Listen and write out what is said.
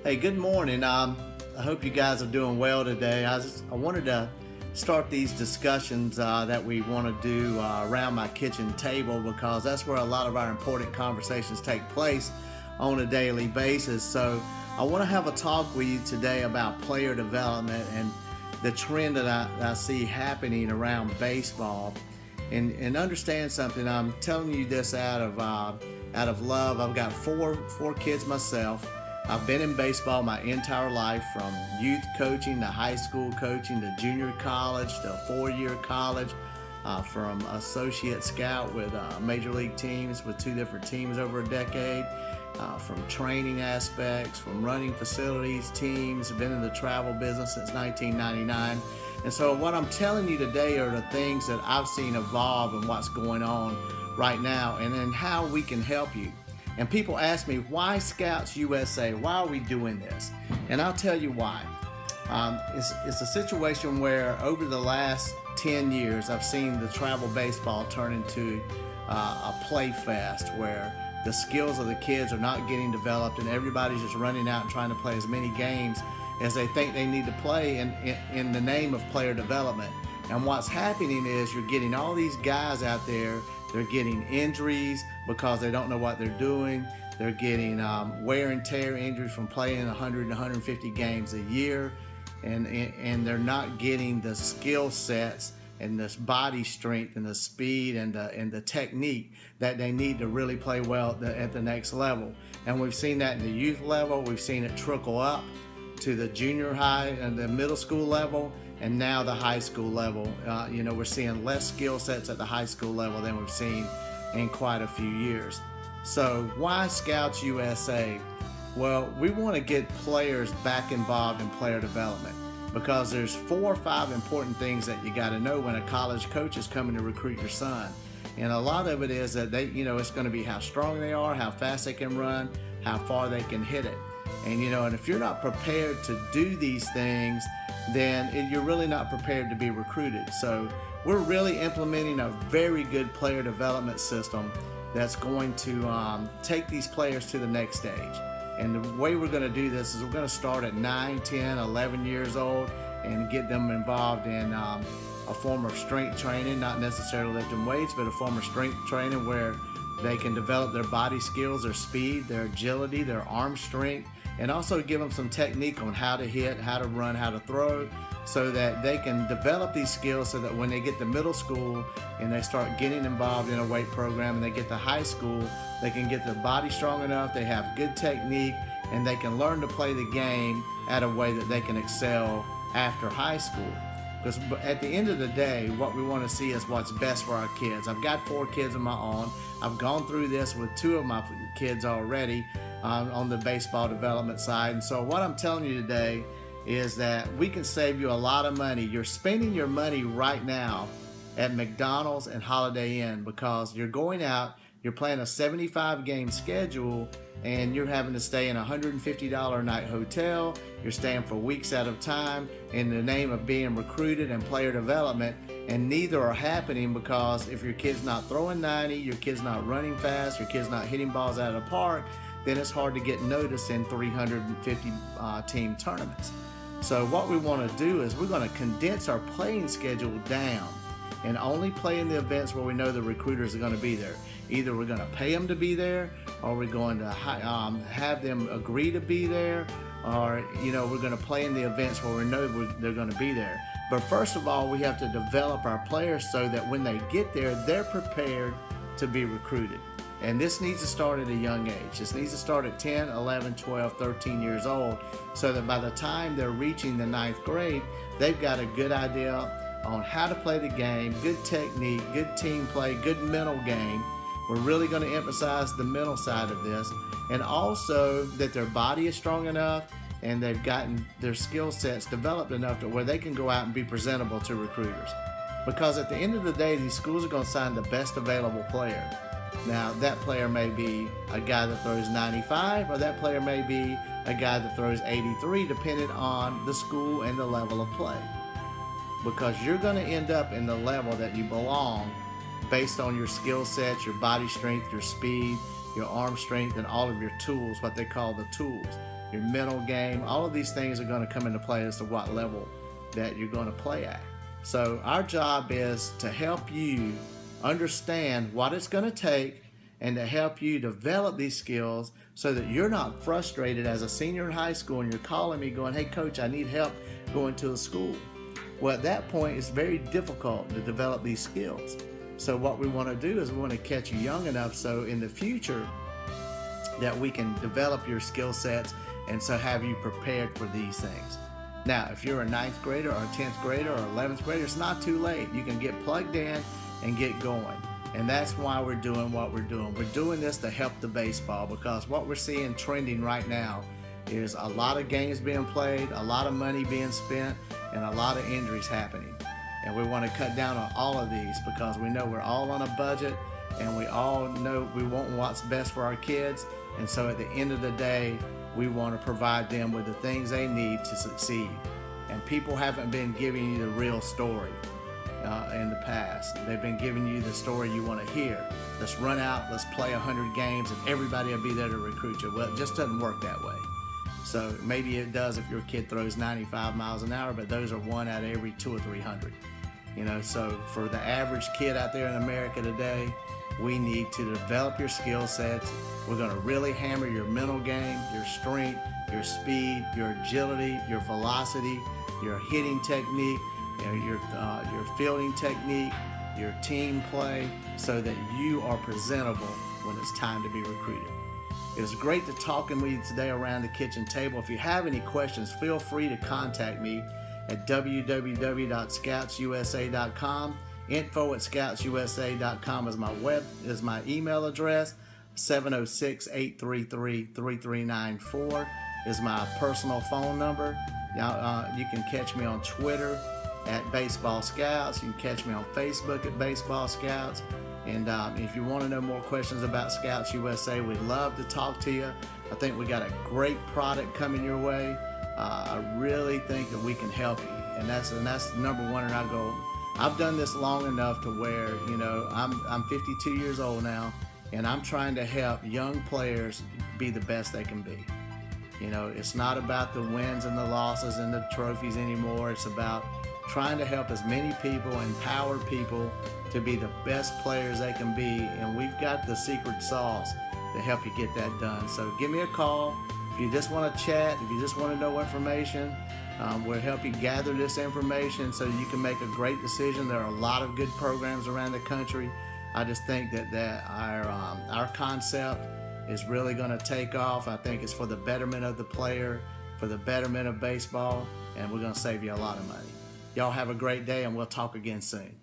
Hey, good morning. I hope you guys are doing well today. I wanted to start these discussions that we want to do around my kitchen table because that's where a lot of our important conversations take place on a daily basis. So I want to have a talk with you today about player development and the trend that I see happening around baseball. And understand something. I'm telling you this out of love. I've got four kids myself. I've been in baseball my entire life, from youth coaching to high school coaching to junior college to four-year college, from associate scout with major league teams with two different teams over a decade, from training aspects, from running facilities, teams. I've been in the travel business since 1999. And so what I'm telling you today are the things that I've seen evolve and what's going on right now, and then how we can help you. And people ask me, why Scouts USA? Why are we doing this? And I'll tell you why. It's a situation where over the last 10 years, I've seen the travel baseball turn into a play fest where the skills of the kids are not getting developed and everybody's just running out and trying to play as many games as they think they need to play in the name of player development. And what's happening is you're getting all these guys out there. They're getting injuries because they don't know what they're doing. They're getting wear and tear injuries from playing 100 to 150 games a year. And they're not getting the skill sets and this body strength and the speed and the technique that they need to really play well at the next level. And we've seen that in the youth level. We've seen it trickle up to the junior high and the middle school level, and now the high school level. We're seeing less skill sets at the high school level than we've seen in quite a few years. So why Scouts USA? Well, we want to get players back involved in player development because there's 4 or 5 important things that you got to know when a college coach is coming to recruit your son. And a lot of it is that it's going to be how strong they are, how fast they can run, how far they can hit it. And if you're not prepared to do these things, then you're really not prepared to be recruited. So we're really implementing a very good player development system that's going to take these players to the next stage. And the way we're going to do this is we're going to start at 9, 10, 11 years old and get them involved in a form of strength training, not necessarily lifting weights, but a form of strength training where they can develop their body skills, their speed, their agility, their arm strength, and also give them some technique on how to hit, how to run, how to throw, so that they can develop these skills so that when they get to middle school and they start getting involved in a weight program and they get to high school, they can get their body strong enough, they have good technique, and they can learn to play the game at a way that they can excel after high school. Because at the end of the day, what we want to see is what's best for our kids. I've got 4 kids of my own. I've gone through this with 2 of my kids already on the baseball development side. And so what I'm telling you today is that we can save you a lot of money. You're spending your money right now at McDonald's and Holiday Inn because you're going out, you're playing a 75-game schedule, and you're having to stay in a $150 a night hotel. You're staying for weeks at a time in the name of being recruited and player development, and neither are happening because if your kid's not throwing 90, your kid's not running fast, your kid's not hitting balls out of the park, then it's hard to get noticed in 350 team tournaments. So what we want to do is we're going to condense our playing schedule down and only play in the events where we know the recruiters are going to be there. Either we're going to pay them to be there, or we're going to have them agree to be there, or we're going to play in the events where we know they're going to be there. But first of all, we have to develop our players so that when they get there, they're prepared to be recruited. And this needs to start at a young age. This needs to start at 10, 11, 12, 13 years old, so that by the time they're reaching the 9th grade, they've got a good idea on how to play the game, good technique, good team play, good mental game. We're really going to emphasize the mental side of this, and also that their body is strong enough and they've gotten their skill sets developed enough to where they can go out and be presentable to recruiters. Because at the end of the day, these schools are going to sign the best available player. Now, that player may be a guy that throws 95, or that player may be a guy that throws 83, depending on the school and the level of play. Because you're going to end up in the level that you belong based on your skill sets, your body strength, your speed, your arm strength, and all of your tools, what they call the tools. your mental game. All of these things are going to come into play as to what level that you're going to play at. So our job is to help you understand what it's going to take and to help you develop these skills so that you're not frustrated as a senior in high school and you're calling me going, hey coach, I need help going to a school. Well, at that point, it's very difficult to develop these skills. So what we want to do is we want to catch you young enough so in the future that we can develop your skill sets and so have you prepared for these things. Now, if you're a 9th grader or a 10th grader or 11th grader, it's not too late. You can get plugged in and get going. And that's why we're doing what we're doing. We're doing this to help the baseball, because what we're seeing trending right now is a lot of games being played, a lot of money being spent, and a lot of injuries happening. And we want to cut down on all of these because we know we're all on a budget and we all know we want what's best for our kids. And so at the end of the day, we want to provide them with the things they need to succeed. And people haven't been giving you the real story in the past. They've been giving you the story you want to hear. Let's run out, let's play 100 games, and everybody will be there to recruit you. Well, it just doesn't work that way. So maybe it does if your kid throws 95 miles an hour, but those are 1 out of every 200 or 300. You know, so for the average kid out there in America today, we need to develop your skill sets. We're going to really hammer your mental game, your strength, your speed, your agility, your velocity, your hitting technique, your fielding technique, your team play, so that you are presentable when it's time to be recruited. It was great to talking with you today around the kitchen table. If you have any questions, feel free to contact me at www.scoutsusa.com. info@scoutsusa.com is my email address. 706-833-3394 is my personal phone number. You can catch me on Twitter at Baseball Scouts. You can catch me on Facebook at Baseball Scouts. And if you want to know more questions about Scouts USA, we'd love to talk to you. I think we got a great product coming your way. I really think that we can help you, and that's number one in our goal. I've done this long enough to where, you know, I'm 52 years old now, and I'm trying to help young players be the best they can be. You know, it's not about the wins and the losses and the trophies anymore. It's about trying to help as many people, empower people to be the best players they can be, and we've got the secret sauce to help you get that done. So give me a call if you just want to chat, if you just want to know information. We'll help you gather this information so you can make a great decision. There are a lot of good programs around the country. I just think that our concept is really going to take off. I think it's for the betterment of the player, for the betterment of baseball, and we're going to save you a lot of money. Y'all have a great day, and we'll talk again soon.